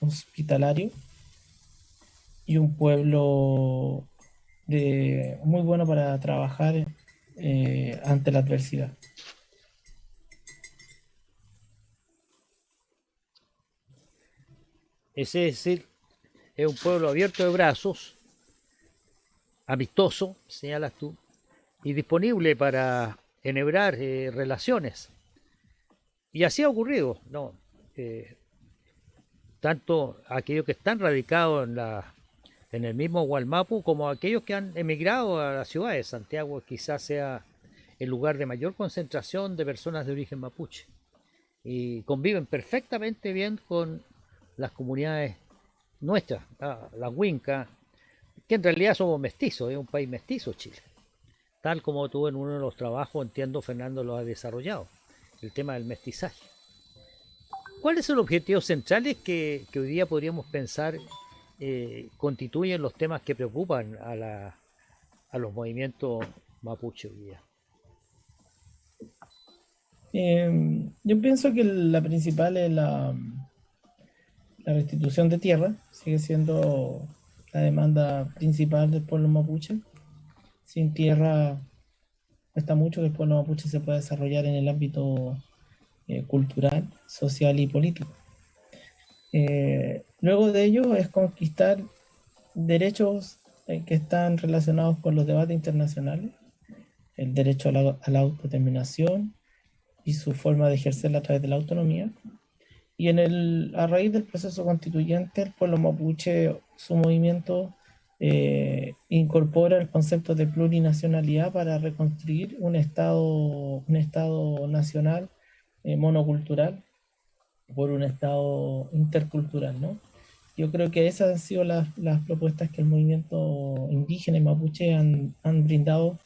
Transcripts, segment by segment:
hospitalario y un pueblo muy bueno para trabajar ante la adversidad. Es decir, es un pueblo abierto de brazos, amistoso, señalas tú, y disponible para enhebrar relaciones. Y así ha ocurrido, ¿no? Eh, Tanto aquellos que están radicados en el mismo Gualmapu como aquellos que han emigrado a las ciudades. Santiago quizás sea el lugar de mayor concentración de personas de origen mapuche y conviven perfectamente bien con las comunidades nuestras, la Huinca, que en realidad somos mestizos, es un país mestizo Chile, tal como tú en uno de los trabajos, entiendo, Fernando lo ha desarrollado, el tema del mestizaje. ¿Cuáles son los objetivos centrales que hoy día podríamos pensar constituyen los temas que preocupan a los movimientos mapuche hoy día? Yo pienso que la principal es la restitución de tierra, sigue siendo la demanda principal del pueblo mapuche. Sin tierra cuesta mucho que el pueblo mapuche se pueda desarrollar en el ámbito cultural, social y político. Luego de ello es conquistar derechos que están relacionados con los debates internacionales, el derecho a la autodeterminación y su forma de ejercerla a través de la autonomía. Y a raíz del proceso constituyente, el pueblo mapuche, su movimiento incorpora el concepto de plurinacionalidad para reconstruir un estado nacional monocultural por un estado intercultural, ¿no? Yo creo que esas han sido las propuestas que el movimiento indígena y mapuche han brindado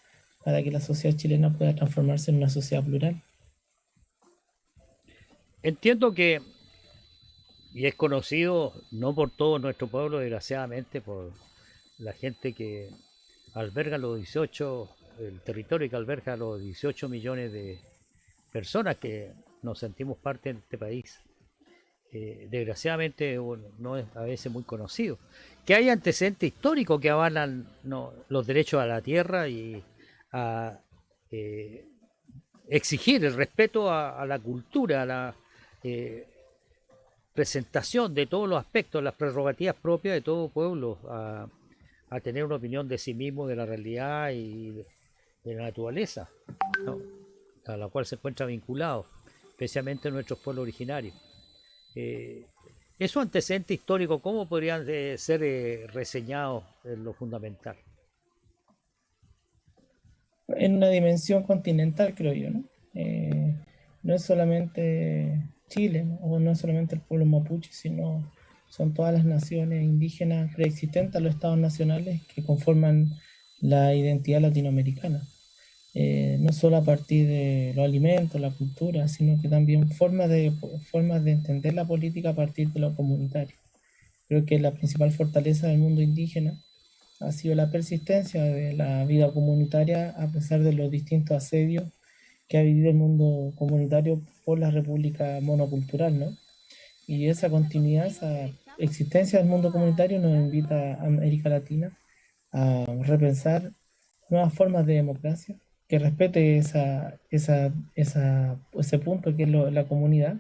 para que la sociedad chilena pueda transformarse en una sociedad plural. Entiendo que, y es conocido no por todo nuestro pueblo, desgraciadamente, por la gente que alberga los 18, el territorio que alberga los 18 millones de personas que nos sentimos parte de este país. Desgraciadamente bueno, no es a veces muy conocido. Que hay antecedentes históricos que avalan no, los derechos a la tierra y a eh, exigir el respeto a la cultura, a la eh, presentación de todos los aspectos, las prerrogativas propias de todo pueblo, a tener una opinión de sí mismo, de la realidad y de la naturaleza, ¿no? A la cual se encuentra vinculado, especialmente nuestros pueblos originarios. Eh, Esos antecedentes históricos, ¿cómo podrían ser reseñados en lo fundamental? En una dimensión continental, creo yo, ¿no? No es solamente Chile, ¿no? O no es solamente el pueblo mapuche, sino son todas las naciones indígenas preexistentes a los estados nacionales que conforman la identidad latinoamericana. No solo a partir de los alimentos, la cultura, sino que también formas de entender la política a partir de lo comunitario. Creo que la principal fortaleza del mundo indígena ha sido la persistencia de la vida comunitaria a pesar de los distintos asedios que ha vivido el mundo comunitario por la República monocultural, ¿no? Y esa continuidad, esa existencia del mundo comunitario nos invita a América Latina a repensar nuevas formas de democracia que respete ese punto que es la comunidad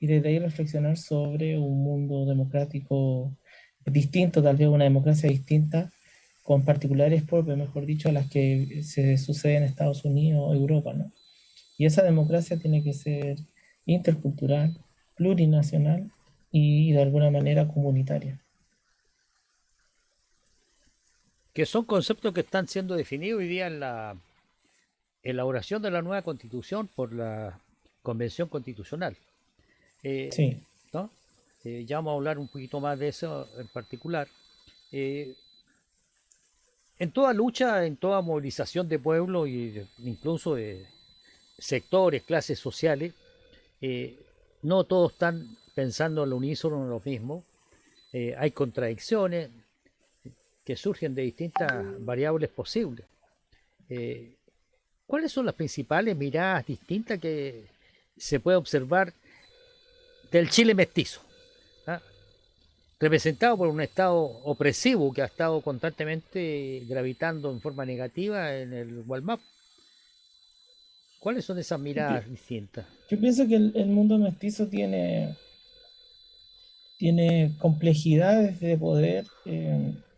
y desde ahí reflexionar sobre un mundo democrático distinto, tal vez una democracia distinta, con particulares propias, mejor dicho, a las que se sucede en Estados Unidos o Europa, ¿no? Y esa democracia tiene que ser intercultural, plurinacional y de alguna manera comunitaria. Que son conceptos que están siendo definidos hoy día en la elaboración de la nueva constitución por la Convención Constitucional. Eh, Sí. ¿No? Ya vamos a hablar un poquito más de eso en particular. Eh, en toda lucha, en toda movilización de pueblos e incluso de sectores, clases sociales, eh, no todos están pensando al unísono en lo mismo. Hay contradicciones que surgen de distintas variables posibles. Eh, ¿Cuáles son las principales miradas distintas que se puede observar del Chile mestizo? ¿Ah? representado por un Estado opresivo que ha estado constantemente gravitando en forma negativa en el Walmap. ¿Cuáles son esas Yo, miradas distintas? yo pienso que el mundo mestizo tiene complejidades de poder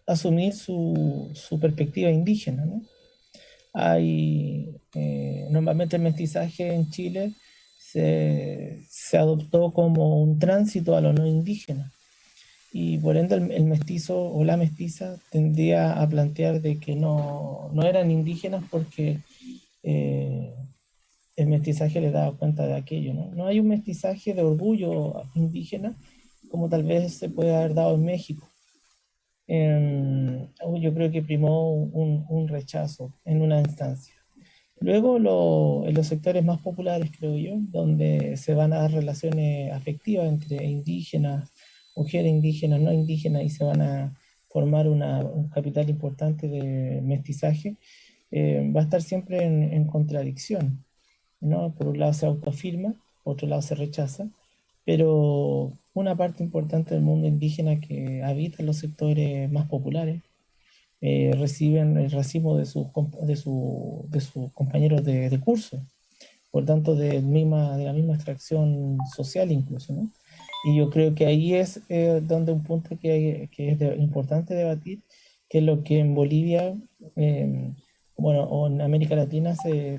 asumir su perspectiva indígena, ¿no? Normalmente el mestizaje en Chile se adoptó como un tránsito a lo no indígena y por ende el mestizo o la mestiza tendría a plantear de que no eran indígenas porque eh, el mestizaje les daba cuenta de aquello, ¿no? No hay un mestizaje de orgullo indígena como tal vez se puede haber dado en México. Yo creo que primó un rechazo en una instancia. Luego, en los sectores más populares, creo yo, donde se van a dar relaciones afectivas entre indígenas, mujeres indígenas, no indígenas, y se van a formar un capital importante de mestizaje, va a estar siempre en contradicción, ¿no? Por un lado se autoafirma, por otro lado se rechaza, pero una parte importante del mundo indígena que habita en los sectores más populares reciben el racismo de sus compañeros de curso, por tanto de la misma extracción social incluso, ¿no? Y yo creo que ahí es donde un punto que es importante debatir, que es lo que en Bolivia, eh, bueno, o en América Latina se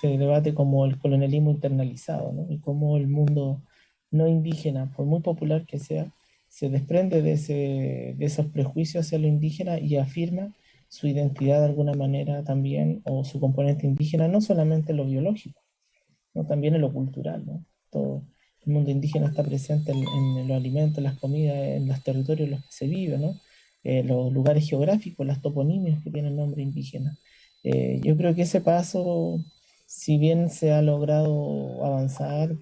debate como el colonialismo internalizado, ¿no? Y cómo el mundo no indígena, por muy popular que sea, se desprende de esos prejuicios hacia lo indígena y afirma su identidad de alguna manera también, o su componente indígena, no solamente en lo biológico, ¿no? También en lo cultural, ¿no? Todo el mundo indígena está presente en los alimentos, en las comidas, en los territorios en los que se vive, ¿no? Los lugares geográficos, las toponimias que tienen nombre indígena. Yo creo que ese paso, si bien se ha logrado avanzar,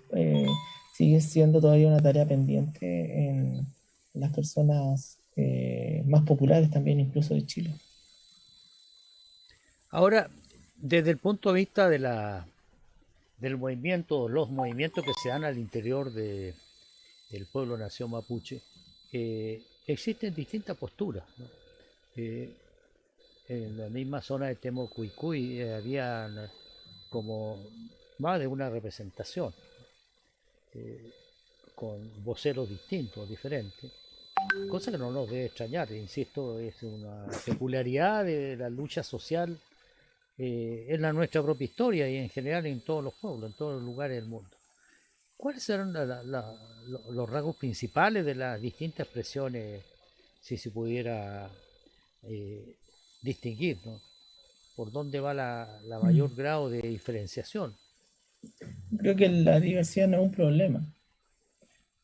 sigue siendo todavía una tarea pendiente en las personas más populares también, incluso de Chile. Ahora, desde el punto de vista del movimiento, los movimientos que se dan al interior del pueblo nación mapuche, existen distintas posturas, ¿no? Eh, en la misma zona de Temocuicuy habían como más de una representación, eh, con voceros distintos, diferentes, cosa que no nos debe extrañar, insisto, es una peculiaridad de la lucha social en la nuestra propia historia y en general en todos los pueblos, en todos los lugares del mundo. ¿Cuáles serán los rasgos principales de las distintas expresiones, si se pudiera eh, distinguir, ¿no? ¿Por dónde va la Mm. mayor grado de diferenciación? Creo que la diversidad no es un problema,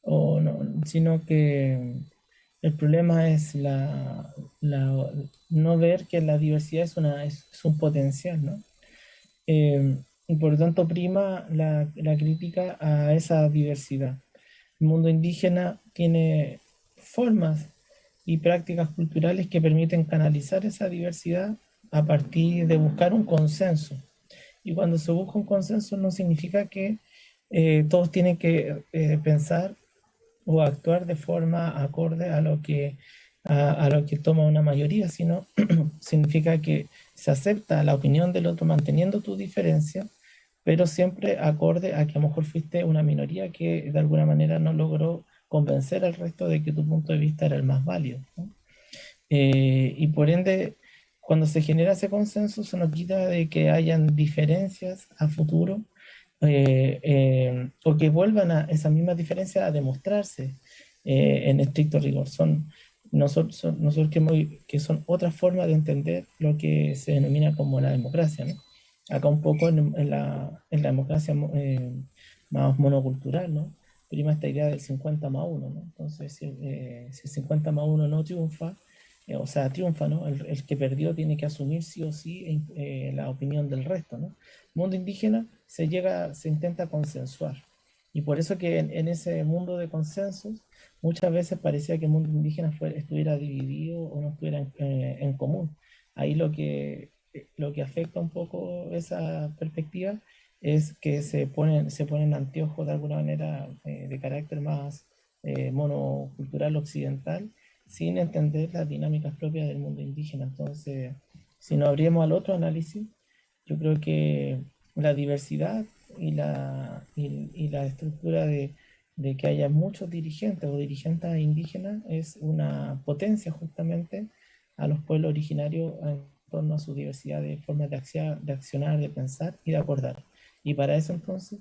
o no, sino que el problema es no ver que la diversidad es un potencial, ¿no? Y por lo tanto prima la crítica a esa diversidad. El mundo indígena tiene formas y prácticas culturales que permiten canalizar esa diversidad a partir de buscar un consenso. Y cuando se busca un consenso no significa que todos tienen que pensar o actuar de forma acorde a lo que toma una mayoría, sino significa que se acepta la opinión del otro manteniendo tu diferencia, pero siempre acorde a que a lo mejor fuiste una minoría que de alguna manera no logró convencer al resto de que tu punto de vista era el más válido, ¿no? Y por ende, cuando se genera ese consenso, se nos quita de que hayan diferencias a futuro, o que vuelvan a esas mismas diferencias a demostrarse en estricto rigor. Nosotros que son otra forma de entender lo que se denomina como la democracia, ¿no? Acá un poco en la democracia más monocultural, ¿no? Prima esta idea del 50 más uno, ¿no? Entonces, si el 50 más uno no triunfa, o sea, triunfa, ¿no? El que perdió tiene que asumir sí o sí la opinión del resto, ¿no? Mundo indígena se intenta consensuar. Y por eso que en ese mundo de consensos muchas veces parecía que el mundo indígena estuviera dividido o no estuviera en común. Ahí lo que afecta un poco esa perspectiva es que se ponen anteojos de alguna manera de carácter más monocultural occidental sin entender las dinámicas propias del mundo indígena. Entonces, si nos abrimos al otro análisis, yo creo que la diversidad y la estructura de que haya muchos dirigentes o dirigentes indígenas es una potencia justamente a los pueblos originarios en torno a su diversidad de formas de accionar, de pensar y de acordar. Y para eso entonces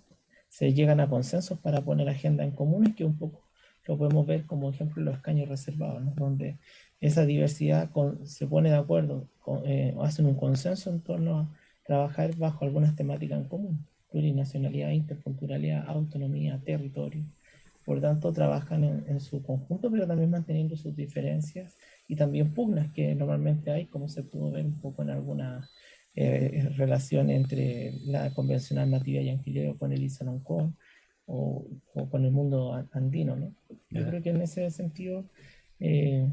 se llegan a consensos para poner agenda en comunes, que un poco lo podemos ver como ejemplo en los escaños reservados, ¿no? Donde esa diversidad se pone de acuerdo, hacen un consenso en torno a trabajar bajo algunas temáticas en común: plurinacionalidad, interculturalidad, autonomía, territorio. Por tanto, trabajan en su conjunto, pero también manteniendo sus diferencias y también pugnas que normalmente hay, como se pudo ver un poco en alguna relación entre la convencional nativa yanquileo con el Izanoncón o con el mundo andino, ¿no? Yo ¿Ya? creo que en ese sentido eh,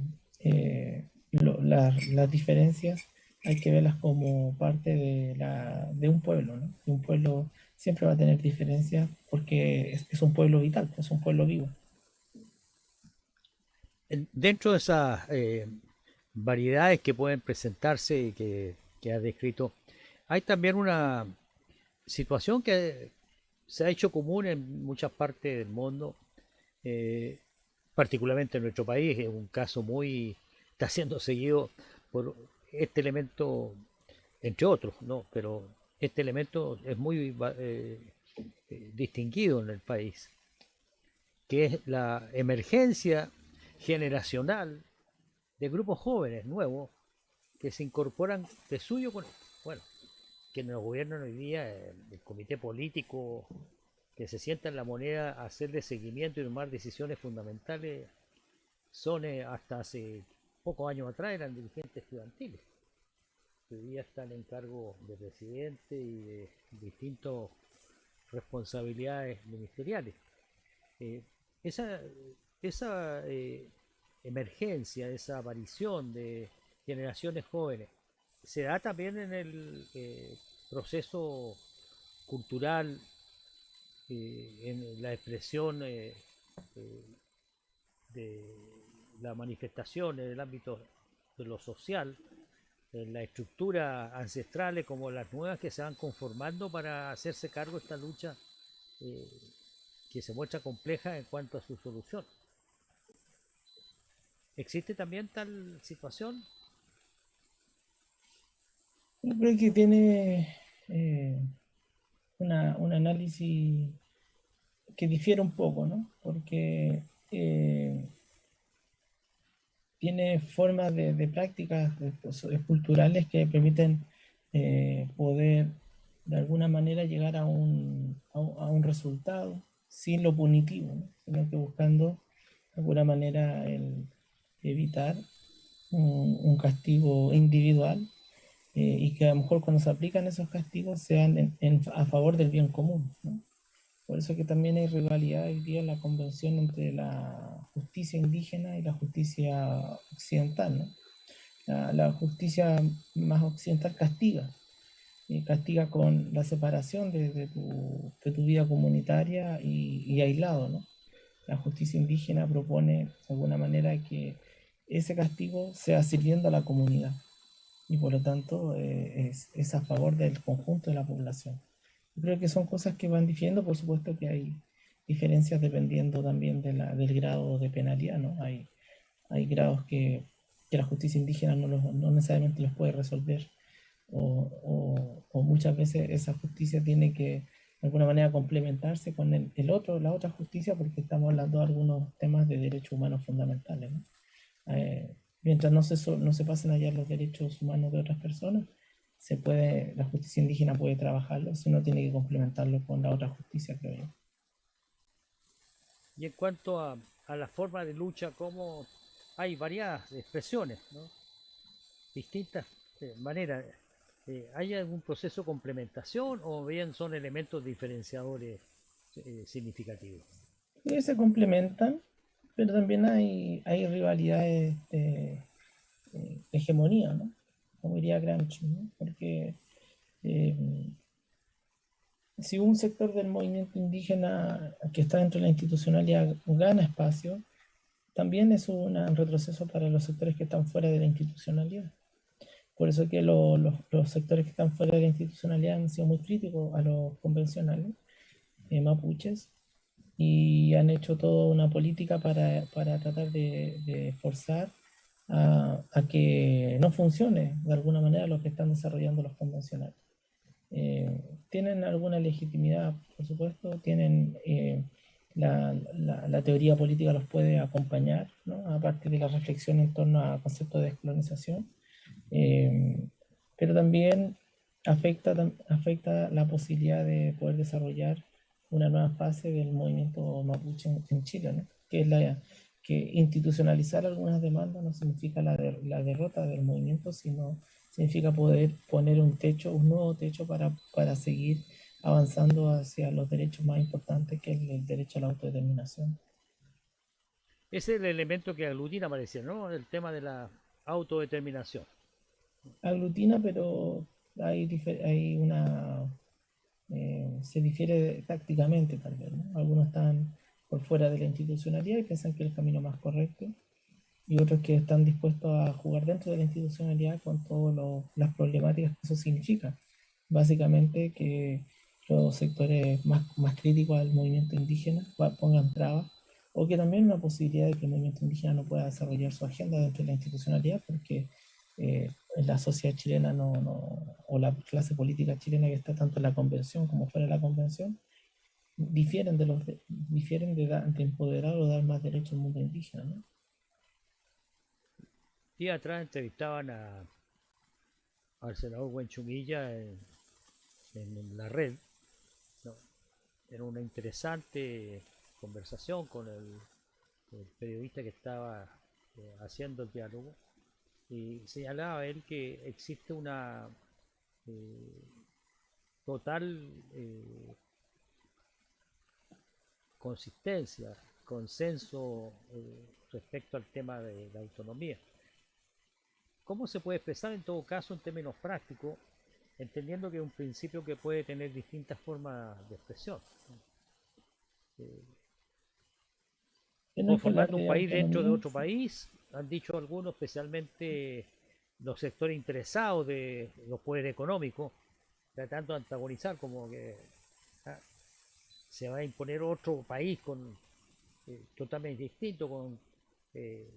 las diferencias hay que verlas como parte de un pueblo, ¿no? De un pueblo siempre va a tener diferencias porque es un pueblo vital, es un pueblo vivo. Dentro de esas variedades que pueden presentarse y que has descrito, hay también una situación que se ha hecho común en muchas partes del mundo, eh, particularmente en nuestro país, es un caso muy, está siendo seguido por este elemento, entre otros, ¿no? Pero este elemento es muy distinguido en el país, que es la emergencia generacional de grupos jóvenes nuevos que se incorporan de suyo con, bueno, que nos gobiernan hoy día, el comité político que se sienta en la moneda a hacerle seguimiento y tomar decisiones fundamentales, son hasta hace pocos años atrás eran dirigentes estudiantiles, que hoy día están en cargo de presidente y de distintas responsabilidades ministeriales. Eh, esa esa emergencia, esa aparición de generaciones jóvenes, se da también en el proceso cultural, en la expresión eh, de la manifestación en el ámbito de lo social, en las estructuras ancestrales como las nuevas que se van conformando para hacerse cargo de esta lucha eh, que se muestra compleja en cuanto a su solución. ¿Existe también tal situación? Yo creo que tiene eh, un análisis que difiere un poco, ¿no? Porque tiene formas de prácticas culturales que permiten poder de alguna manera llegar a un resultado sin lo punitivo, ¿no? Sino que buscando de alguna manera el evitar un castigo individual, y que a lo mejor cuando se aplican esos castigos sean a favor del bien común, ¿no? Por eso que también hay rivalidad hoy día en la convención entre la justicia indígena y la justicia occidental, ¿no? La justicia más occidental castiga, y castiga con la separación de tu vida comunitaria y aislado, ¿no? La justicia indígena propone de alguna manera que ese castigo sea sirviendo a la comunidad y por lo tanto es a favor del conjunto de la población. Yo creo que son cosas que van diciendo, por supuesto que hay diferencias dependiendo también del grado de penalidad, ¿no? Hay grados que la justicia indígena no necesariamente los puede resolver, o muchas veces esa justicia tiene que de alguna manera complementarse con la otra justicia, porque estamos hablando de algunos temas de derechos humanos fundamentales, ¿no? Mientras no se pasen allá los derechos humanos de otras personas, la justicia indígena puede trabajarlo, si no tiene que complementarlo con la otra justicia, creo yo. Y en cuanto a la forma de lucha, como hay varias expresiones, ¿no? Distintas maneras. ¿Hay algún proceso de complementación o bien son elementos diferenciadores significativos? Y se complementan, pero también hay rivalidades de hegemonía, ¿no? Como diría Gramsci, ¿no? Porque eh, si un sector del movimiento indígena que está dentro de la institucionalidad gana espacio, también es un retroceso para los sectores que están fuera de la institucionalidad. Por eso que los sectores que están fuera de la institucionalidad han sido muy críticos a los convencionales mapuches y han hecho toda una política para tratar de forzar a que no funcione de alguna manera lo que están desarrollando los convencionales. Tienen alguna legitimidad, por supuesto, tienen la teoría política los puede acompañar, ¿no? Aparte de la reflexión en torno a conceptos de descolonización, eh, pero también afecta la posibilidad de poder desarrollar una nueva fase del movimiento mapuche en Chile, ¿no? Que institucionalizar algunas demandas no significa la derrota del movimiento, sino significa poder poner un techo, un nuevo techo para seguir avanzando hacia los derechos más importantes, que es el derecho a la autodeterminación. Ese es el elemento que aglutina, parecía, ¿no? El tema de la autodeterminación. Aglutina, pero hay una se difiere tácticamente tal vez, ¿no? Algunos están por fuera de la institucionalidad y piensan que es el camino más correcto, y otros que están dispuestos a jugar dentro de la institucionalidad con todas las problemáticas que eso significa. Básicamente que los sectores más críticos al movimiento indígena pongan trabas, o que también una posibilidad de que el movimiento indígena no pueda desarrollar su agenda dentro de la institucionalidad porque la sociedad chilena o la clase política chilena que está tanto en la convención como fuera de la convención difieren de empoderar o dar más derechos al mundo indígena, ¿no? Días atrás entrevistaban al senador Huenchumilla en la red, ¿no? Era una interesante conversación con el periodista que estaba haciendo el diálogo y señalaba él que existe una eh, total consistencia, consenso respecto al tema de la autonomía. ¿Cómo se puede expresar en todo caso en términos prácticos, entendiendo que es un principio que puede tener distintas formas de expresión? Eh, Que no es que la Conformando un de país dentro de autonomía, otro país, han dicho algunos, especialmente los sectores interesados de los poderes económicos, tratando de antagonizar como que ah, se va a imponer otro país con totalmente distinto, con eh,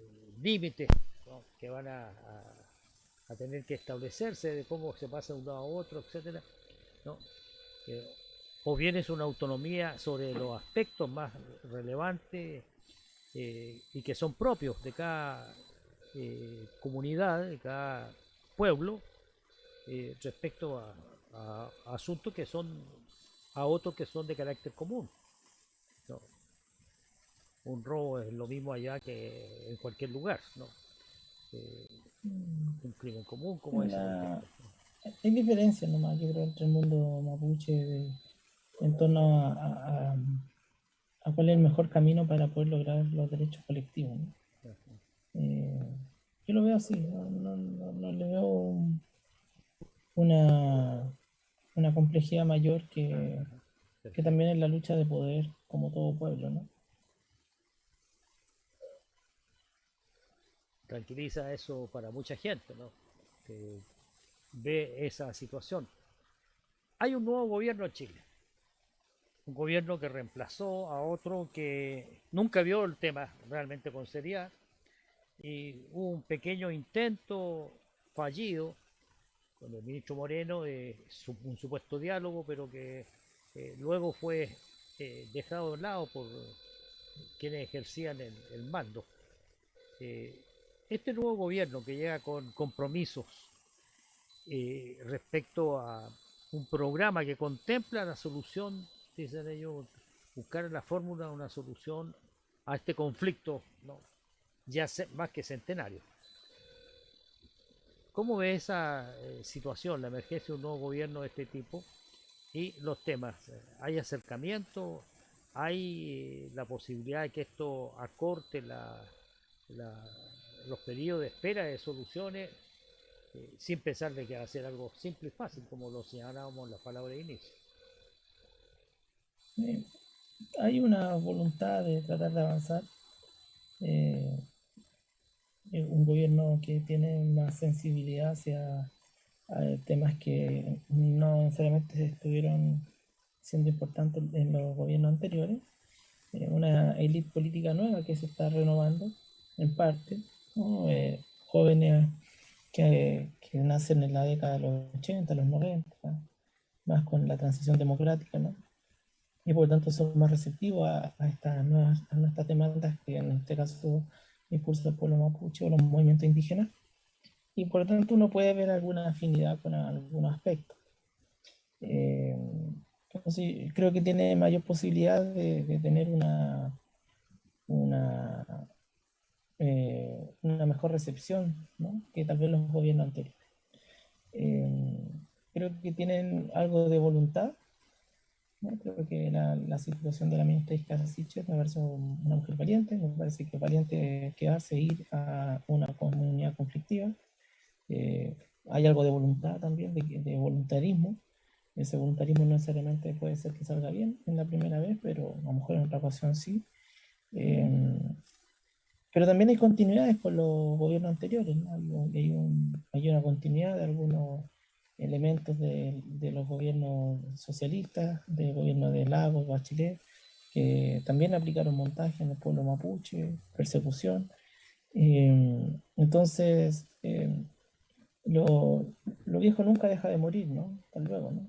límites, ¿no? Que van a tener que establecerse de cómo se pasa de un lado a otro, etcétera, ¿no? Eh, o bien es una autonomía sobre los aspectos más relevantes y que son propios de cada comunidad, de cada pueblo, respecto a asuntos que son a otros que son de carácter común, ¿no? Un robo es lo mismo allá que en cualquier lugar, ¿no? Eh, un crimen común como ese, por la, ejemplo, ¿no? hay diferencias nomás, yo creo, entre el mundo mapuche en torno a cuál es el mejor camino para poder lograr los derechos colectivos, ¿no? Eh, yo lo veo así, no le veo una, una complejidad mayor que Perfecto. también es la lucha de poder como todo pueblo, ¿no? Tranquiliza eso para mucha gente, ¿no? Que ve esa situación. Hay un nuevo gobierno en Chile, un gobierno que reemplazó a otro que nunca vio el tema realmente con seriedad y hubo un pequeño intento fallido con el ministro Moreno de un supuesto diálogo, pero que luego fue dejado de lado por quienes ejercían el mando. Eh, este nuevo gobierno que llega con compromisos respecto a un programa que contempla la solución, dicen ellos, buscar la fórmula, una solución a este conflicto, ¿no? Ya más que centenario. ¿Cómo ve esa situación, la emergencia de un nuevo gobierno de este tipo y los temas? ¿Hay acercamiento? ¿Hay la posibilidad de que esto acorte la, los periodos de espera de soluciones sin pensar de que va a ser algo simple y fácil, como lo señalábamos en las palabras de inicio? Eh, Hay una voluntad de tratar de avanzar, eh, un gobierno que tiene más sensibilidad hacia temas que no necesariamente estuvieron siendo importantes en los gobiernos anteriores, una élite política nueva que se está renovando en parte, ¿no? Jóvenes que nacen en la década de los 80, los 90, más con la transición democrática, ¿no? Y por lo tanto son más receptivos a estas nuevas, a nuestras demandas que en este caso impulsa el pueblo mapuche o los movimientos indígenas, y por lo tanto uno puede ver alguna afinidad con algunos aspectos. Eh, entonces, creo que tiene mayor posibilidad de tener una, una mejor recepción, ¿no? Que tal vez los gobiernos anteriores. Eh, Creo que tienen algo de voluntad, ¿no? Creo que la situación de la ministra Iscas Siches me parece una mujer valiente, me parece que es valiente quedarse e ir a una comunidad conflictiva. Eh, Hay algo de voluntad también, de voluntarismo. Ese voluntarismo no necesariamente puede ser que salga bien en la primera vez, pero a lo mejor en otra ocasión sí. Eh, pero también hay continuidades con los gobiernos anteriores, ¿no? Hay una continuidad de algunos elementos de los gobiernos socialistas, del gobierno de Lagos, Bachelet, que también aplicaron montaje en el pueblo mapuche, persecución. Entonces, lo, lo viejo nunca deja de morir, ¿no? Hasta luego, ¿no?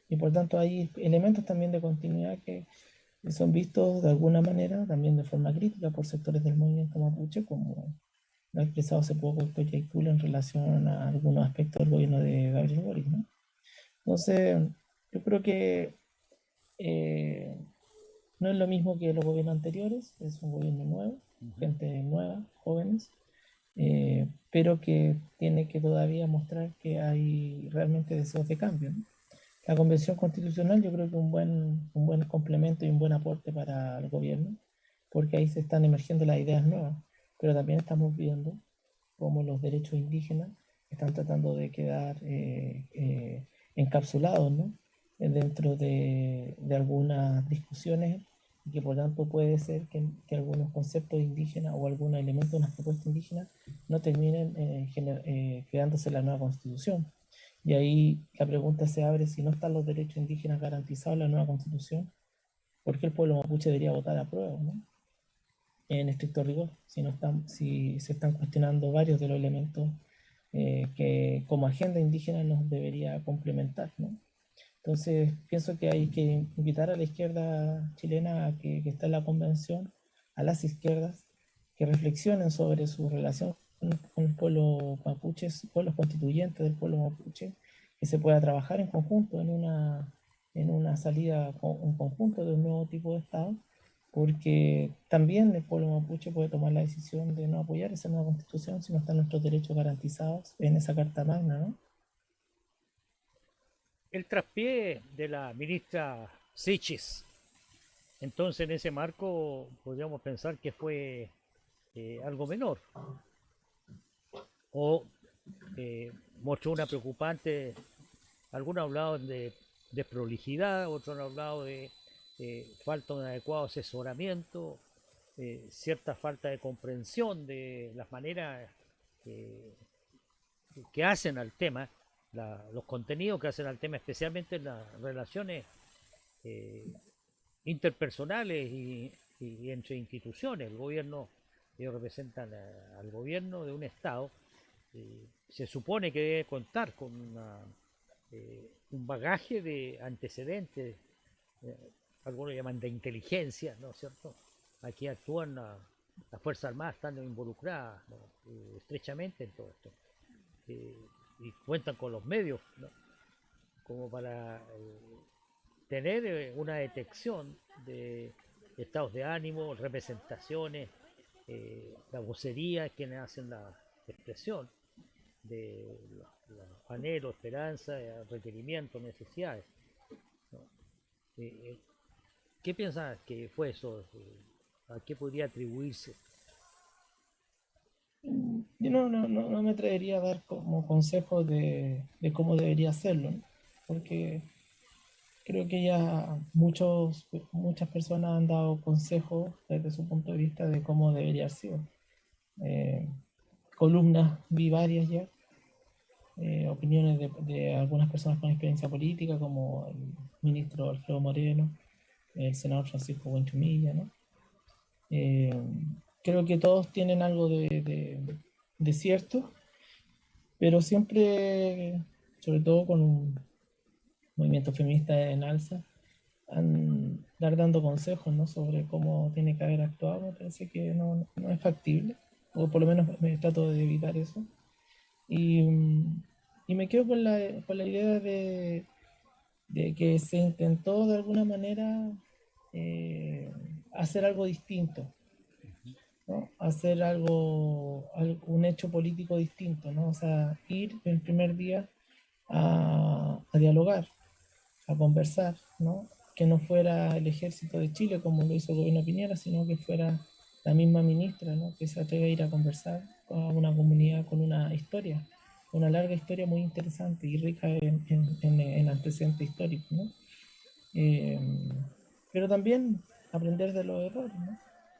Y por tanto hay elementos también de continuidad que son vistos de alguna manera, también de forma crítica por sectores del movimiento mapuche, como lo ha expresado hace poco Héctor Yaikul en relación a algunos aspectos del gobierno de Gabriel Boric, ¿no? Entonces, yo creo que eh, no es lo mismo que los gobiernos anteriores, es un gobierno nuevo, gente nueva, jóvenes, pero que tiene que todavía mostrar que hay realmente deseos de cambio, ¿no? La Convención Constitucional yo creo que es un buen complemento y un buen aporte para el gobierno, porque ahí se están emergiendo las ideas nuevas, pero también estamos viendo cómo los derechos indígenas están tratando de quedar encapsulados, ¿no? Dentro de algunas discusiones, y que por tanto puede ser que algunos conceptos indígenas o algunos elementos de una propuesta indígena no terminen quedándose en la nueva constitución. Y ahí la pregunta se abre: si no están los derechos indígenas garantizados en la nueva constitución, ¿por qué el pueblo mapuche debería votar a prueba, ¿no? En estricto rigor, si se están cuestionando varios de los elementos que como agenda indígena nos debería complementar, ¿no? Entonces, pienso que hay que invitar a la izquierda chilena que está en la convención, a las izquierdas, que reflexionen sobre su relación con el pueblo mapuche, pueblos constituyentes del pueblo mapuche, que se pueda trabajar en conjunto en una salida en conjunto de un nuevo tipo de Estado, porque también el pueblo mapuche puede tomar la decisión de no apoyar esa nueva constitución si no están nuestros derechos garantizados en esa Carta Magna, ¿no? El traspié de la ministra Sichis. Entonces, en ese marco, podríamos pensar que fue algo menor. O mostró una preocupante. Algunos han hablado de desprolijidad, otros han hablado de falta de un adecuado asesoramiento, cierta falta de comprensión de las maneras eh, que hacen al tema, los contenidos que hacen al tema, especialmente en las relaciones eh, interpersonales y entre instituciones. El gobierno, ellos representan al gobierno de un Estado, se supone que debe contar con un bagaje de antecedentes, eh, algunos llaman de inteligencia, ¿no es cierto? Aquí actúan las Fuerzas Armadas, están involucradas, ¿no? Estrechamente en todo esto. Eh, y cuentan con los medios, ¿no? Como para tener una detección de estados de ánimo, representaciones, la vocería, quienes hacen la expresión de los anhelos, esperanzas, requerimientos, necesidades, ¿no? Eh, ¿Qué piensas que fue eso? ¿A qué podría atribuirse? Yo no me atrevería a dar como consejos de cómo debería hacerlo, ¿no? Porque Creo que ya muchas personas han dado consejos desde su punto de vista de cómo debería ser. Eh, columnas vi varias ya, opiniones de algunas personas con experiencia política, como el ministro Alfredo Moreno, el senador Francisco Buenchumilla, ¿no? Eh, creo que todos tienen algo de cierto, pero siempre, sobre todo con un movimiento feminista en alza, dar dando consejos, ¿no? Sobre cómo tiene que haber actuado, me parece que no es factible, o por lo menos me trato de evitar eso. Y, y me quedo con la idea de que se intentó de alguna manera eh, hacer algo distinto, ¿no? Hacer un hecho político distinto, ¿no? O sea, ir el primer día a dialogar, a conversar, ¿no? Que no fuera el ejército de Chile como lo hizo el gobierno de Piñera, sino que fuera la misma ministra, ¿no? Que se atreve a ir a conversar con una comunidad con una larga historia muy interesante y rica en antecedentes históricos, ¿no? Eh, pero también aprender de los errores, ¿no?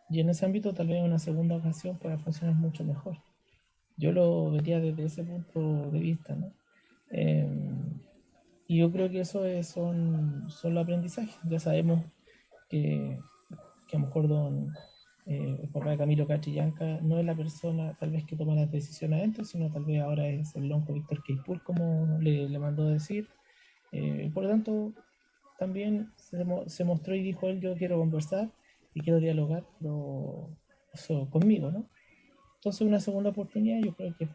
Y en ese ámbito tal vez una segunda ocasión pueda funcionar mucho mejor. Yo lo vería desde ese punto de vista, ¿no? Eh, y yo creo que son los aprendizajes. Ya sabemos que, que a lo mejor el papá de Camilo Catrillanca no es la persona tal vez que toma las decisiones adentro, sino tal vez ahora es el lonco Víctor Queipool, como le mandó a decir. Por lo tanto, también se mostró y dijo él, yo quiero conversar y quiero dialogar, pero eso, conmigo, ¿no? Entonces una segunda oportunidad yo creo que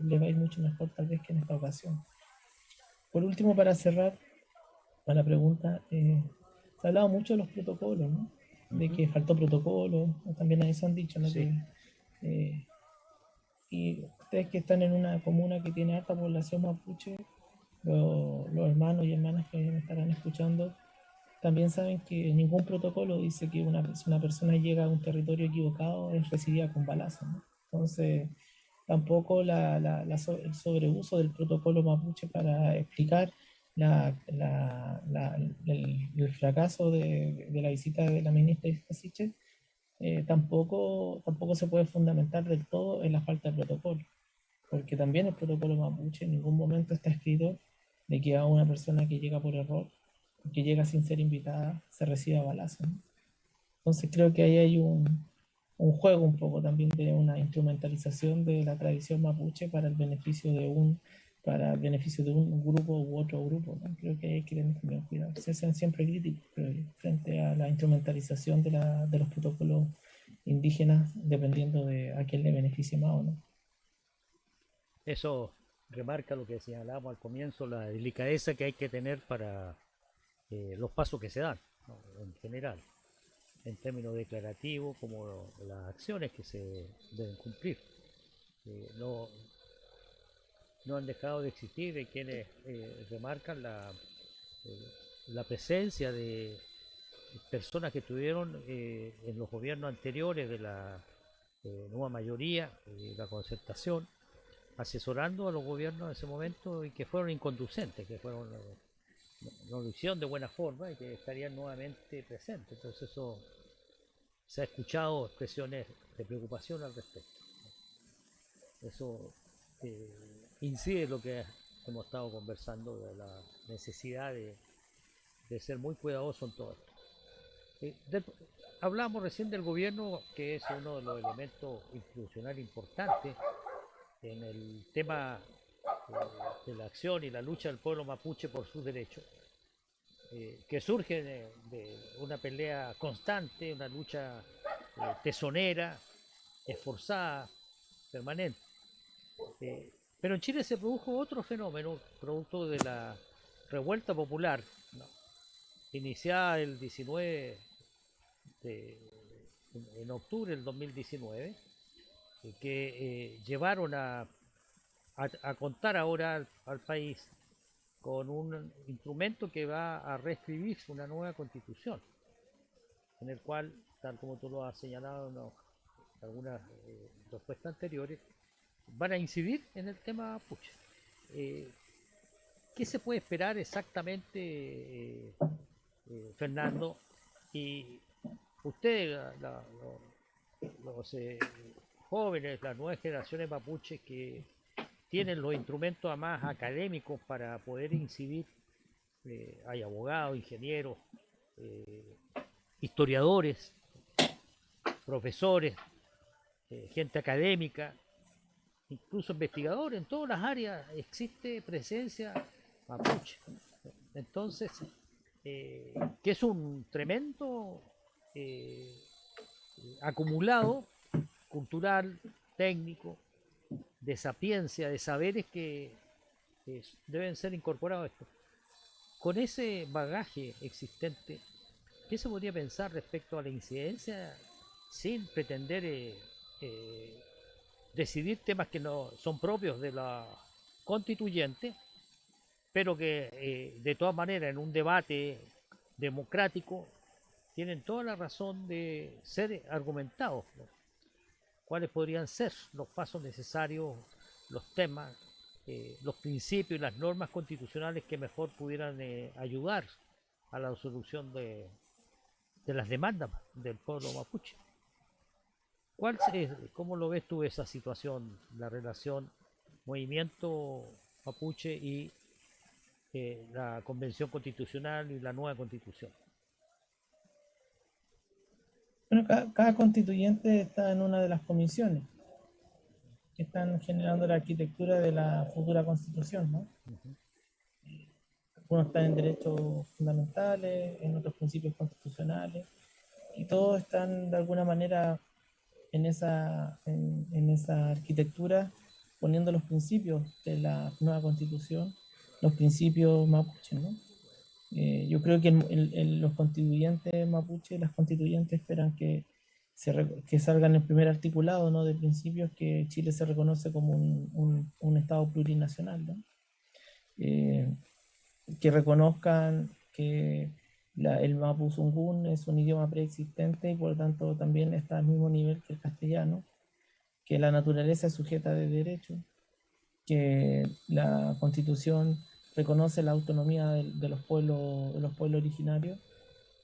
le va a ir mucho mejor tal vez que en esta ocasión. Por último, para cerrar a la pregunta, se ha hablado mucho de los protocolos, ¿no? De Ujú. que faltó protocolo, también a eso han dicho, ¿no? Sí, Eh, y ustedes que están en una comuna que tiene alta población mapuche, los hermanos y hermanas que me estarán escuchando, también saben que ningún protocolo dice que si una persona llega a un territorio equivocado es recibida con balazos, ¿no? Entonces, tampoco el sobreuso del protocolo mapuche para explicar el fracaso de la visita de la ministra Iscasiche, tampoco se puede fundamentar del todo en la falta de protocolo, porque también el protocolo mapuche en ningún momento está escrito de que a una persona que llega por error, que llega sin ser invitada, se reciba balazo, ¿no? Entonces creo que ahí hay un juego un poco también de una instrumentalización de la tradición mapuche para el beneficio de un grupo u otro grupo, ¿no? Creo que hay que tener también cuidado. Se hacen siempre críticos, creo yo, frente a la instrumentalización de los protocolos indígenas, dependiendo de a quién le beneficie más o no. eso remarca lo que señalábamos al comienzo, la delicadeza que hay que tener para los pasos que se dan, ¿no? En general, en términos declarativos como las acciones que se deben cumplir. No, no han dejado de existir de quienes remarcan la presencia de personas que estuvieron en los gobiernos anteriores de la nueva mayoría, la concertación, asesorando a los gobiernos en ese momento y que fueron inconducentes, que fueron no lo hicieron de buena forma y que estarían nuevamente presentes. Entonces eso se ha escuchado expresiones de preocupación al respecto. Eso incide en lo que hemos estado conversando de la necesidad de ser muy cuidadoso en todo esto. Hablamos recién del gobierno, que es uno de los elementos institucionales importantes en el tema de la acción y la lucha del pueblo mapuche por sus derechos, que surge de una pelea constante, una lucha tesonera, esforzada, permanente. Pero en Chile se produjo otro fenómeno, producto de la revuelta popular, ¿no? Iniciada el 19 de, en octubre del 2019, que llevaron a contar ahora al país con un instrumento que va a reescribir una nueva constitución, en el cual, tal como tú lo has señalado en algunas respuestas anteriores, van a incidir en el tema mapuche. Eh, ¿qué se puede esperar exactamente, Fernando? Y usted, los jóvenes, las nuevas generaciones mapuches que tienen los instrumentos más académicos para poder incidir, hay abogados, ingenieros, eh, historiadores, profesores, gente académica, incluso investigadores, en todas las áreas existe presencia mapuche. Entonces, que es un tremendo eh, acumulado cultural, técnico, de sapiencia, de saberes que deben ser incorporados a esto. Con ese bagaje existente, ¿qué se podría pensar respecto a la incidencia sin pretender eh, decidir temas que no son propios de la constituyente, pero que de todas maneras en un debate democrático tienen toda la razón de ser argumentados, ¿no? ¿Cuáles podrían ser los pasos necesarios, los temas, los principios y las normas constitucionales que mejor pudieran ayudar a la solución de las demandas del pueblo mapuche? ¿Cómo lo ves tú esa situación, la relación movimiento mapuche y la convención constitucional y la nueva constitución? Bueno, cada constituyente está en una de las comisiones que están generando la arquitectura de la futura constitución, ¿no? Algunos están en derechos fundamentales, en otros principios constitucionales, y todos están de alguna manera en esa arquitectura poniendo los principios de la nueva constitución, los principios mapuche, ¿no? Yo creo que los constituyentes mapuche, las constituyentes esperan que salga en el primer articulado, ¿no? De principios que Chile se reconoce como un Estado plurinacional, ¿no? Eh, que reconozcan que el mapuzungún es un idioma preexistente y por lo tanto también está al mismo nivel que el castellano, que la naturaleza es sujeta de derecho, que la constitución reconoce la autonomía de los pueblos originarios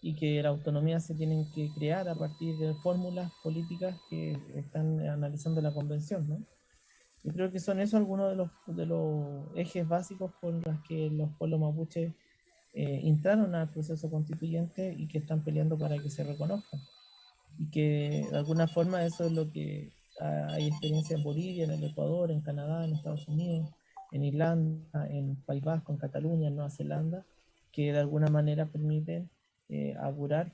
y que la autonomía se tienen que crear a partir de fórmulas políticas que están analizando la convención, ¿no? Yo creo que son esos algunos de los ejes básicos por los que los pueblos mapuches entraron al proceso constituyente y que están peleando para que se reconozcan. Y que de alguna forma eso es lo que hay experiencia en Bolivia, en el Ecuador, en Canadá, en Estados Unidos, en Irlanda, en País Vasco, en Cataluña, en Nueva Zelanda, que de alguna manera permiten augurar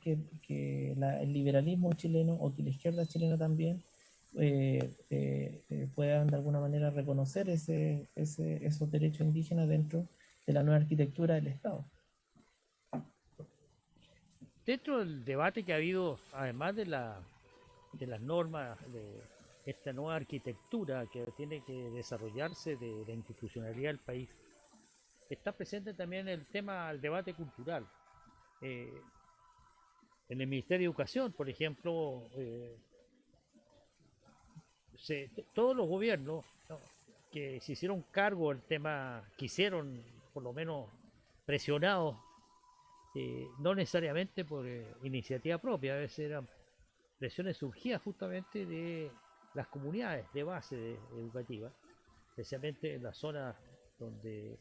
el liberalismo chileno o que la izquierda chilena también puedan de alguna manera reconocer esos derechos indígenas dentro de la nueva arquitectura del Estado. Dentro del debate que ha habido, además de las normas, de esta nueva arquitectura que tiene que desarrollarse de la institucionalidad del país, está presente también el tema del debate cultural. Eh, en el Ministerio de Educación, por ejemplo, todos los gobiernos, ¿no?, que se hicieron cargo del tema, quisieron, por lo menos presionados, no necesariamente por iniciativa propia, a veces eran presiones surgidas justamente de las comunidades de base educativa, especialmente en las zonas donde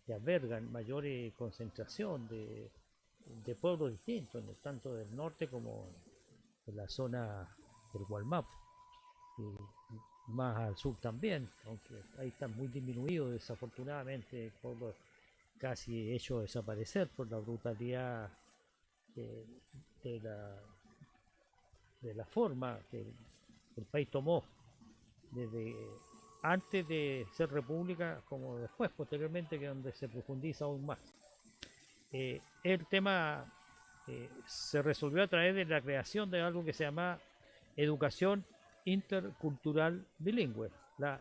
se albergan mayor concentración de pueblos distintos, tanto del norte como en la zona del Gualmapu, y más al sur también, aunque ahí están muy disminuidos desafortunadamente, pueblos casi hecho desaparecer por la brutalidad de, de la, de la forma que el país tomó desde antes de ser república como después, posteriormente, que es donde se profundiza aún más. El tema se resolvió a través de la creación de algo que se llama Educación Intercultural Bilingüe, la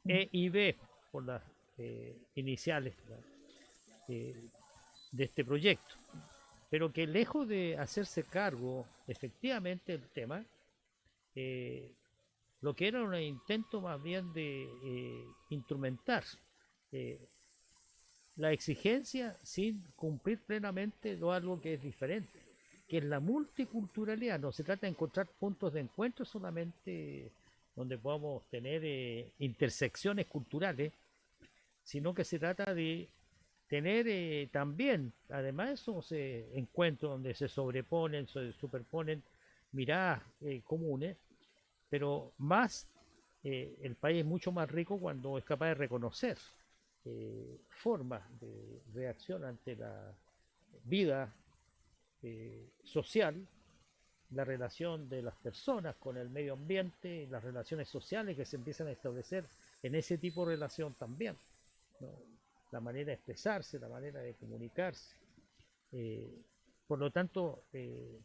EIB, por las iniciales eh, de este proyecto, pero que lejos de hacerse cargo efectivamente del tema, eh, lo que era un intento más bien de instrumentar eh, la exigencia sin cumplir plenamente algo que es diferente, que es la multiculturalidad. No se trata de encontrar puntos de encuentro solamente donde podamos tener intersecciones culturales, sino que se trata de tener también, además de esos encuentros donde se sobreponen, se superponen miradas comunes, pero más el país es mucho más rico cuando es capaz de reconocer formas de reacción ante la vida social, la relación de las personas con el medio ambiente, las relaciones sociales que se empiezan a establecer en ese tipo de relación también, ¿no? La manera de expresarse, la manera de comunicarse. Eh, por lo tanto, eh,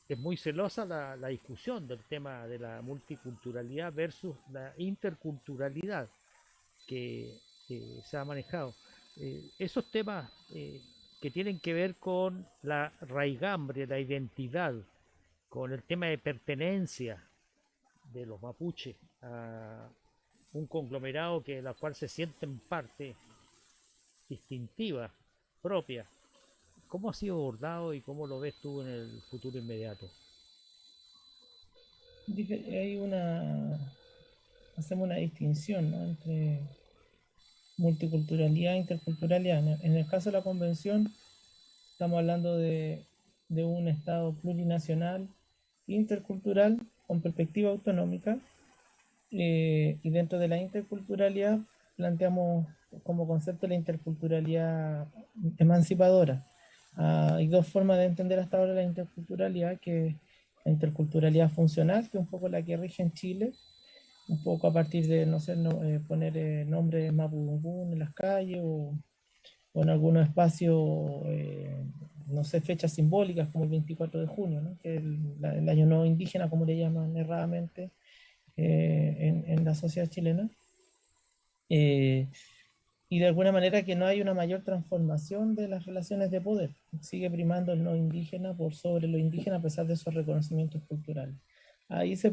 es muy celosa la discusión del tema de la multiculturalidad versus la interculturalidad que se ha manejado. Esos temas que tienen que ver con la raigambre, la identidad, con el tema de pertenencia de los mapuches a un conglomerado que la cual se sienten parte distintiva, propia. ¿Cómo ha sido abordado y cómo lo ves tú en el futuro inmediato? Hay hacemos una distinción, ¿no?, entre multiculturalidad e interculturalidad. En el caso de la convención, estamos hablando de un Estado plurinacional, intercultural, con perspectiva autonómica, y dentro de la interculturalidad planteamos como concepto la interculturalidad emancipadora. Hay dos formas de entender hasta ahora la interculturalidad, que la interculturalidad funcional, que es un poco la que rige en Chile, un poco a partir de, no sé, poner nombres mapudungún en las calles, o en algunos espacios, no sé, fechas simbólicas como el 24 de junio, ¿no?, que es el año nuevo indígena, como le llaman erradamente en la sociedad chilena. Eh, y de alguna manera que no hay una mayor transformación de las relaciones de poder. Sigue primando el no indígena por sobre lo indígena a pesar de esos reconocimientos culturales. Ahí se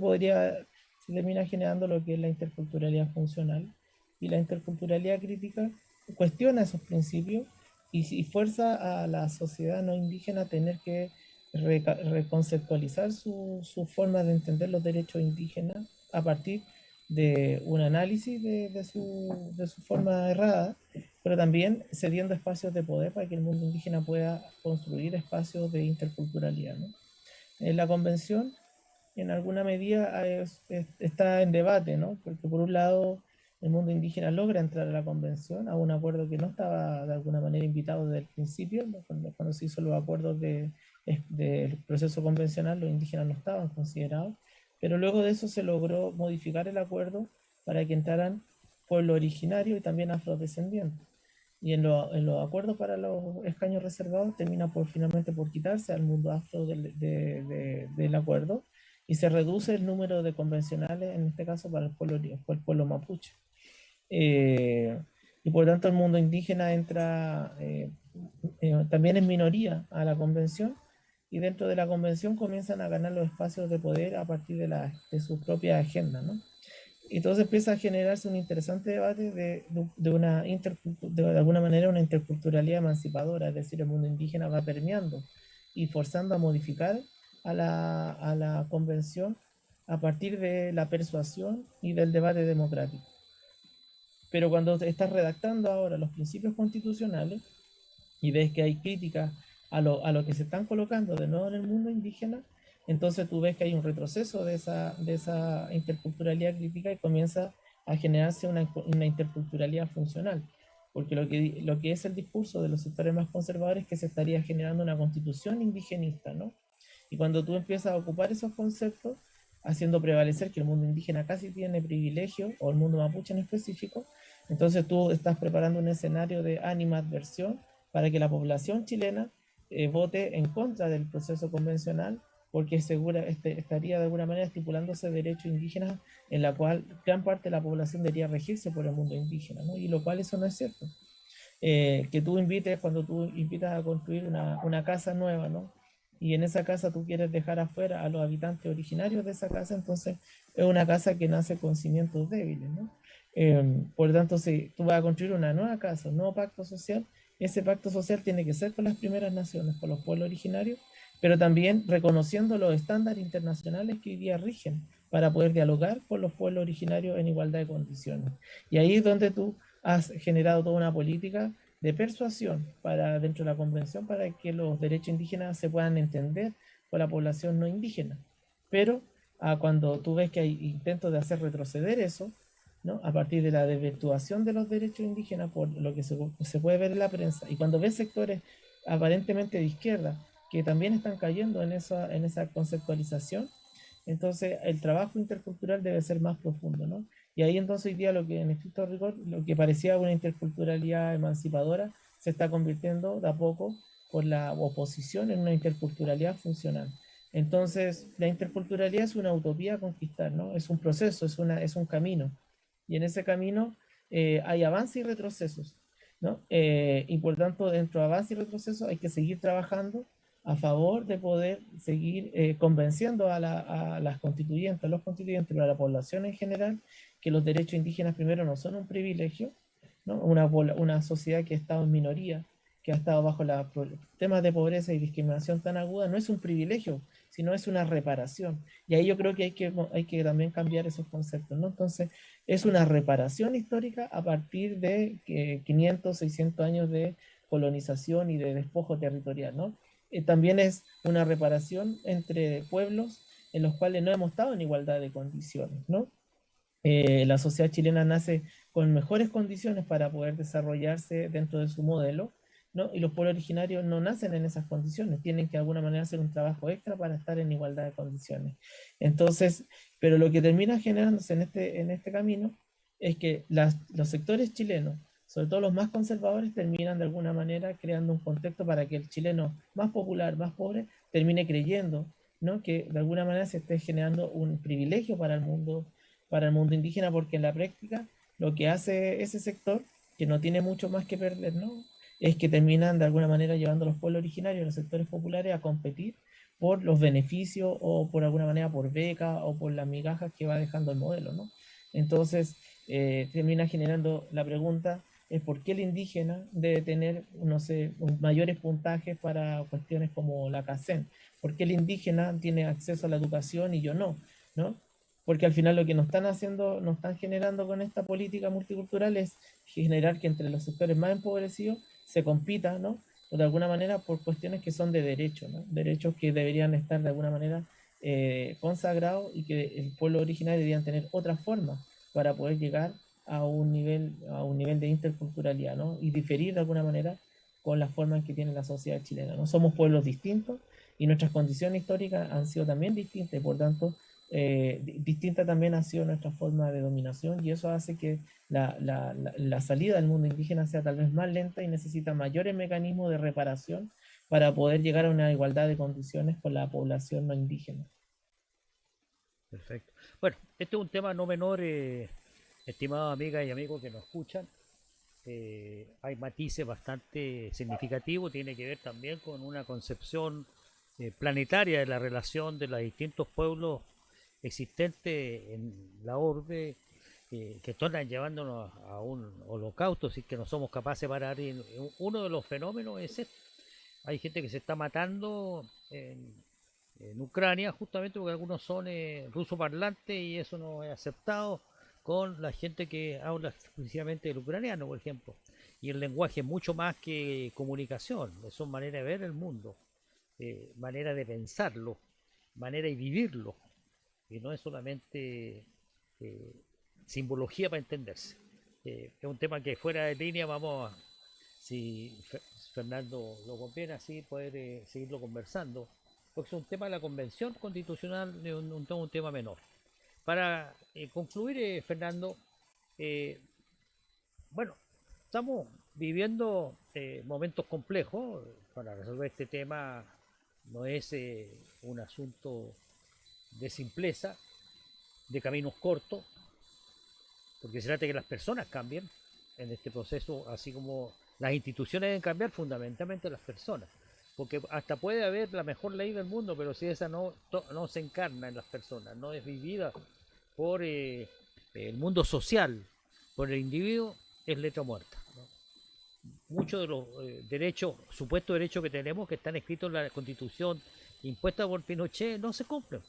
termina generando lo que es la interculturalidad funcional, y la interculturalidad crítica cuestiona esos principios y fuerza a la sociedad no indígena a tener que reconceptualizar su forma de entender los derechos indígenas a partir de un análisis de su forma errada, pero también cediendo espacios de poder para que el mundo indígena pueda construir espacios de interculturalidad, ¿no? En la convención, en alguna medida, está en debate, ¿no? Porque por un lado, el mundo indígena logra entrar a la convención, a un acuerdo que no estaba de alguna manera invitado desde el principio, ¿no? Cuando se hizo los acuerdos del proceso convencional, los indígenas no estaban considerados, pero luego de eso se logró modificar el acuerdo para que entraran pueblos originarios y también afrodescendientes. Y en los acuerdos para los escaños reservados termina finalmente por quitarse al mundo afro del acuerdo, y se reduce el número de convencionales, en este caso para el pueblo mapuche. Eh, y por tanto el mundo indígena entra también en minoría a la convención, y dentro de la convención comienzan a ganar los espacios de poder a partir de su propia agenda, ¿no? Entonces empieza a generarse un interesante debate de alguna manera una interculturalidad emancipadora, es decir, el mundo indígena va permeando y forzando a modificar a la convención a partir de la persuasión y del debate democrático. Pero cuando estás redactando ahora los principios constitucionales y ves que hay críticas a lo que se están colocando de nuevo en el mundo indígena, entonces tú ves que hay un retroceso de esa interculturalidad crítica y comienza a generarse una interculturalidad funcional. Porque lo que es el discurso de los sectores más conservadores es que se estaría generando una constitución indigenista, ¿no? Y cuando tú empiezas a ocupar esos conceptos, haciendo prevalecer que el mundo indígena casi tiene privilegio, o el mundo mapuche en específico, entonces tú estás preparando un escenario de animadversión para que la población chilena vote en contra del proceso convencional, porque estaría de alguna manera estipulándose derechos indígenas en la cual gran parte de la población debería regirse por el mundo indígena, ¿no? Y lo cual eso no es cierto. Que tú invites, cuando tú invitas a construir una casa nueva, ¿no? Y en esa casa tú quieres dejar afuera a los habitantes originarios de esa casa, entonces es una casa que nace con cimientos débiles, ¿no? Por lo tanto, si tú vas a construir una nueva casa, un nuevo pacto social, ese pacto social tiene que ser con las primeras naciones, con los pueblos originarios, pero también reconociendo los estándares internacionales que hoy día rigen para poder dialogar con los pueblos originarios en igualdad de condiciones. Y ahí es donde tú has generado toda una política de persuasión para dentro de la convención para que los derechos indígenas se puedan entender por la población no indígena. Pero cuando tú ves que hay intentos de hacer retroceder eso, ¿no? A partir de la desvirtuación de los derechos indígenas, por lo que se puede ver en la prensa, y cuando ves sectores aparentemente de izquierda que también están cayendo en esa conceptualización, entonces el trabajo intercultural debe ser más profundo, ¿no? Y ahí entonces hoy día lo que en estricto rigor, lo que parecía una interculturalidad emancipadora, se está convirtiendo de a poco por la oposición en una interculturalidad funcional. Entonces, la interculturalidad es una utopía a conquistar, ¿no? Es un proceso, es un camino. Y en ese camino hay avances y retrocesos, ¿no? Y por tanto, dentro de avances y retrocesos hay que seguir trabajando a favor de poder seguir convenciendo a las constituyentes, a los constituyentes, pero a la población en general, que los derechos indígenas primero no son un privilegio, ¿no? Una sociedad que ha estado en minoría, que ha estado bajo los temas de pobreza y discriminación tan aguda, no es un privilegio, sino es una reparación. Y ahí yo creo que hay que también cambiar esos conceptos, ¿no? Entonces, es una reparación histórica a partir de 500, 600 años de colonización y de despojo territorial, ¿no? También es una reparación entre pueblos en los cuales no hemos estado en igualdad de condiciones, ¿no? La sociedad chilena nace con mejores condiciones para poder desarrollarse dentro de su modelo, ¿no? Y los pueblos originarios no nacen en esas condiciones, tienen que de alguna manera hacer un trabajo extra para estar en igualdad de condiciones. Entonces, pero lo que termina generándose en este camino es que los sectores chilenos, sobre todo los más conservadores, terminan de alguna manera creando un contexto para que el chileno más popular, más pobre, termine creyendo, ¿no? Que de alguna manera se esté generando un privilegio para el mundo indígena, porque en la práctica lo que hace ese sector, que no tiene mucho más que perder, ¿no? Es que terminan de alguna manera llevando a los pueblos originarios, los sectores populares, a competir por los beneficios o por alguna manera por beca o por las migajas que va dejando el modelo, ¿no? Entonces, termina generando la pregunta es por qué el indígena debe tener, no sé, mayores puntajes para cuestiones como la CACEN, por qué el indígena tiene acceso a la educación y yo no, ¿no? Porque al final lo que nos están haciendo, nos están generando con esta política multicultural es generar que entre los sectores más empobrecidos se compita, ¿no? O de alguna manera por cuestiones que son de derecho, ¿no? Derechos que deberían estar de alguna manera consagrados y que el pueblo originario deberían tener otra forma para poder llegar a un nivel de interculturalidad, ¿no? Y diferir de alguna manera con la forma en que tiene la sociedad chilena, ¿no? Somos pueblos distintos y nuestras condiciones históricas han sido también distintas y por tanto distinta también ha sido nuestra forma de dominación y eso hace que la salida del mundo indígena sea tal vez más lenta y necesita mayores mecanismos de reparación para poder llegar a una igualdad de condiciones con la población no indígena. Perfecto. Bueno, este es un tema no menor, estimadas amigas y amigos que nos escuchan. Hay matices bastante significativos, tiene que ver también con una concepción planetaria de la relación de los distintos pueblos existentes en la orbe, que están llevándonos a un holocausto si es que no somos capaces de parar. Y uno de los fenómenos es este. Hay gente que se está matando en Ucrania justamente porque algunos son ruso parlantes y eso no es aceptado con la gente que habla exclusivamente el ucraniano, por ejemplo. Y el lenguaje es mucho más que comunicación, son manera de ver el mundo, manera de pensarlo, manera de vivirlo, y no es solamente eh, simbología para entenderse. Es un tema que fuera de línea vamos a, si Fernando lo conviene así, poder seguirlo conversando, porque es un tema de la convención constitucional, de un tema menor. Para concluir, Fernando, eh, bueno, estamos viviendo momentos complejos. Para resolver este tema no es un asunto de simpleza, de caminos cortos, porque se trata de que las personas cambien en este proceso, así como las instituciones deben cambiar, fundamentalmente las personas. Porque hasta puede haber la mejor ley del mundo, pero si esa no se encarna en las personas, no es vivida por el mundo social, por el individuo, es letra muerta, ¿no? Muchos de los derechos, supuestos derechos que tenemos, que están escritos en la Constitución impuesta por Pinochet, no se cumplen,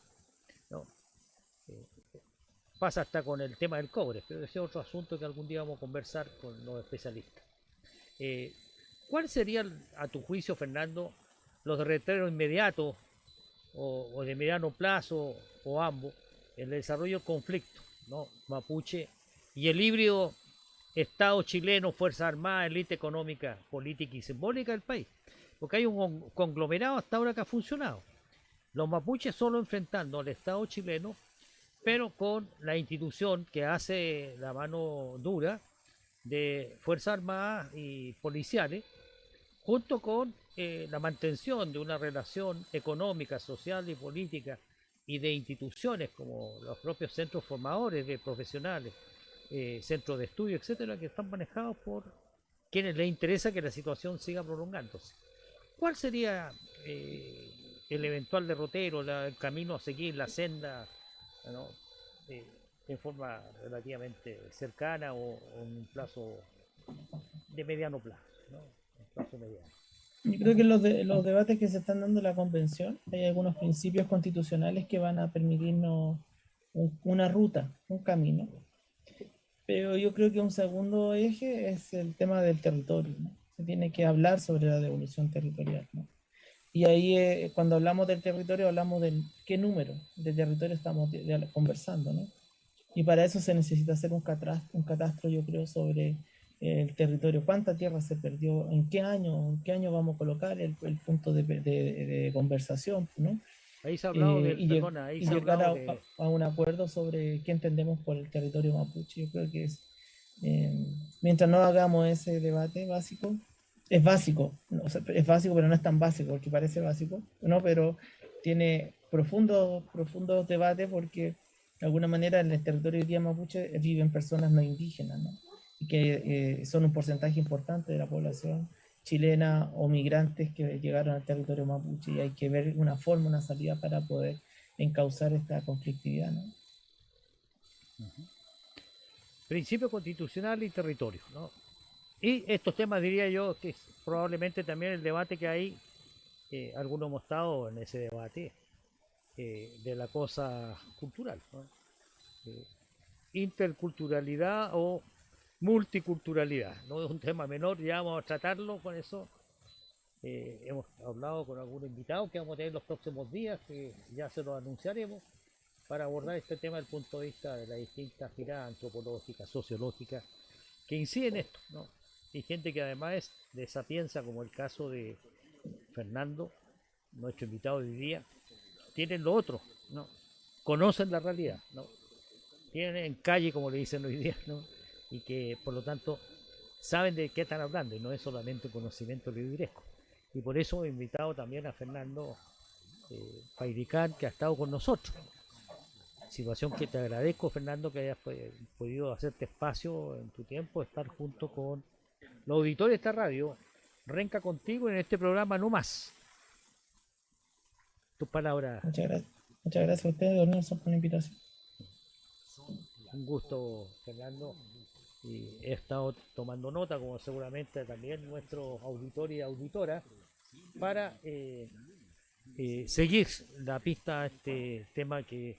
¿no? Eh, Pasa hasta con el tema del cobre, pero ese es otro asunto que algún día vamos a conversar con los especialistas. Eh, ¿Cuál serían, a tu juicio, Fernando, los derroteros inmediatos o de mediano plazo o ambos en el desarrollo del conflicto, ¿no? Mapuche y el híbrido Estado chileno, Fuerzas Armadas, élite económica, política y simbólica del país? Porque hay un conglomerado hasta ahora que ha funcionado. Los mapuches solo enfrentando al Estado chileno, pero con la institución que hace la mano dura de Fuerzas Armadas y policiales, junto con la mantención de una relación económica, social y política y de instituciones como los propios centros formadores de profesionales, centros de estudio, etcétera, que están manejados por quienes les interesa que la situación siga prolongándose. ¿Cuál sería el eventual derrotero, el camino a seguir, la senda, ¿no? eh, en forma relativamente cercana o en un plazo de mediano plazo, ¿no? Un plazo mediano. Yo creo que los debates que se están dando en la convención, hay algunos principios constitucionales que van a permitirnos una ruta, un camino. Pero yo creo que un segundo eje es el tema del territorio, ¿no? Se tiene que hablar sobre la devolución territorial, ¿no? Y ahí, cuando hablamos del territorio, hablamos de qué número de territorio estamos conversando, ¿no? Y para eso se necesita hacer un catastro, yo creo, sobre el territorio, cuánta tierra se perdió, en qué año vamos a colocar el punto de conversación, ¿no? Ahí se ha hablado del, Y, perdona, ahí y se ha llegar hablado de, a un acuerdo sobre qué entendemos por el territorio mapuche. Yo creo que eh, mientras no hagamos ese debate básico, es básico, ¿no? O sea, es básico, pero no es tan básico, porque parece básico, ¿no? Pero tiene profundos debates porque de alguna manera en el territorio hoy día mapuche viven personas no indígenas, ¿no? Y que son un porcentaje importante de la población chilena o migrantes que llegaron al territorio mapuche, y hay que ver una forma, una salida para poder encauzar esta conflictividad, ¿no? principio constitucional y territorio, ¿no? Y estos temas diría yo que probablemente también el debate que hay, algunos hemos estado en ese debate de la cosa cultural, ¿no? Eh, Interculturalidad o multiculturalidad, no es un tema menor, ya vamos a tratarlo con eso. Hemos hablado con algunos invitados que vamos a tener los próximos días, que ya se los anunciaremos, para abordar este tema desde el punto de vista de las distintas miradas antropológicas, sociológicas, que inciden en esto, ¿no? Y gente que además es de sapienza, como el caso de Fernando, nuestro invitado de hoy día, tienen lo otro, ¿no? Conocen la realidad, ¿no? Tienen en calle, como le dicen hoy día, ¿no? Y que por lo tanto saben de qué están hablando y no es solamente un conocimiento libresco. Y por eso he invitado también a Fernando Pairicán, que ha estado con nosotros. Situación que te agradezco, Fernando, que hayas podido hacerte espacio en tu tiempo, estar junto con los auditores de esta radio. Renca contigo en este programa No Más. Tus palabras. Muchas gracias a ustedes, don Nelson, por la invitación. Un gusto, Fernando. Y he estado tomando nota, como seguramente también nuestros auditores y auditoras, para seguir la pista a este tema que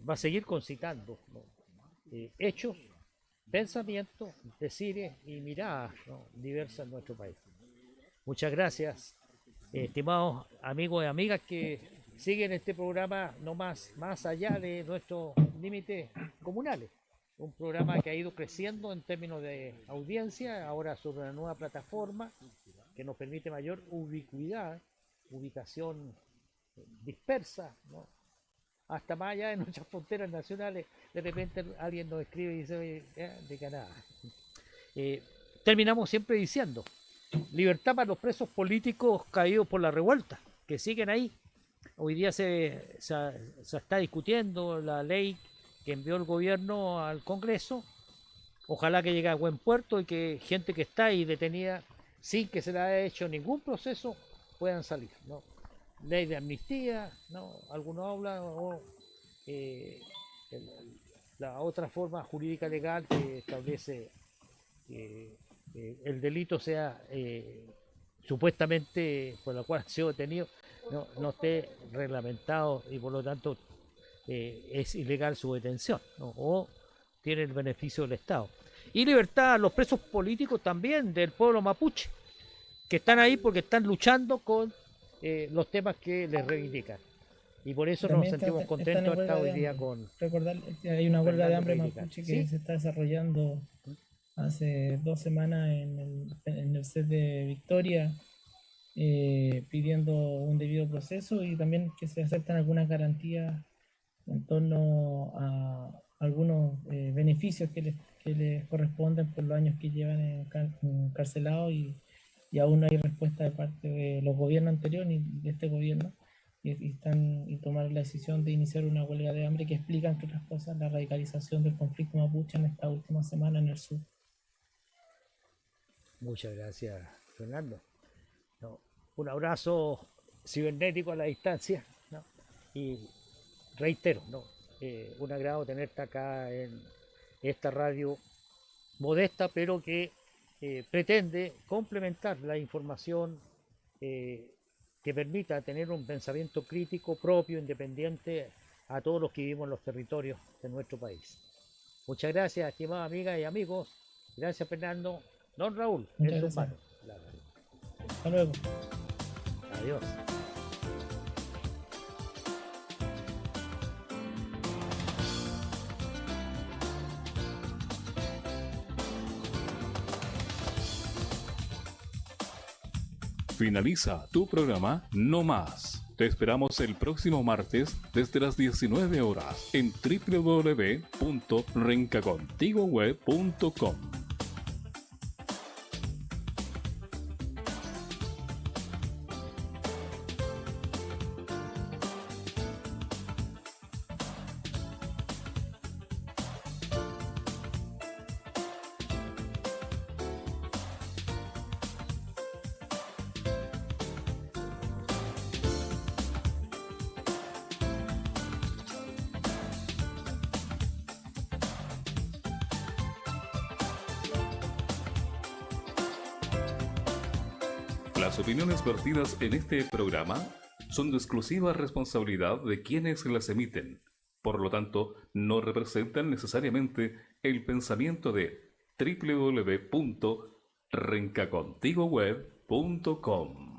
va a seguir concitando, ¿no? Hechos, pensamientos, decires y miradas, ¿no? Diversas en nuestro país. Muchas gracias, estimados amigos y amigas que siguen este programa no más allá de nuestros límites comunales. Un programa que ha ido creciendo en términos de audiencia, ahora sobre una nueva plataforma que nos permite mayor ubicuidad, ubicación dispersa, ¿no? Hasta más allá de nuestras fronteras nacionales. De repente alguien nos escribe y dice, oye, de Canadá. Terminamos siempre diciendo, libertad para los presos políticos caídos por la revuelta, que siguen ahí. Hoy día se está discutiendo la ley que envió el gobierno al Congreso. Ojalá que llegue a buen puerto y que gente que está ahí detenida sin que se le haya hecho ningún proceso puedan salir, ¿no? Ley de amnistía, ¿no? Algunos hablan, o la otra forma jurídica legal que establece que el delito sea supuestamente por la cual ha sido detenido no esté reglamentado y por lo tanto es ilegal su detención, ¿no? O tiene el beneficio del Estado. Y libertad a los presos políticos también del pueblo mapuche, que están ahí porque están luchando con los temas que les reivindican. Y por eso nos También sentimos están contentos en hasta huelga hoy de día hambre. con Recordar que hay una huelga de Fernando hambre Reiligan. mapuche que ¿Sí? se está desarrollando hace 2 semanas en el set de Victoria, pidiendo un debido proceso y también que se acepten algunas garantías en torno a algunos beneficios que les corresponden por los años que llevan encarcelados y aún no hay respuesta de parte de los gobiernos anteriores ni de este gobierno y tomaron la decisión de iniciar una huelga de hambre que explica, entre otras cosas, la radicalización del conflicto mapuche en esta última semana en el sur. Muchas gracias, Fernando. No, un abrazo cibernético a la distancia, ¿no? Y reitero, ¿no? Un agrado tenerte acá en esta radio modesta, pero que pretende complementar la información que permita tener un pensamiento crítico propio, independiente a todos los que vivimos en los territorios de nuestro país. Muchas gracias, estimadas amigas y amigos. Gracias, Fernando. Don Raúl, en Muchas sus gracias. manos. Hasta luego. Adiós. Finaliza tu programa No Más. Te esperamos el próximo martes desde las 19 horas en www.rencacontigoweb.com. Las opiniones vertidas en este programa son de exclusiva responsabilidad de quienes las emiten. Por lo tanto, no representan necesariamente el pensamiento de www.rencacontigoweb.com.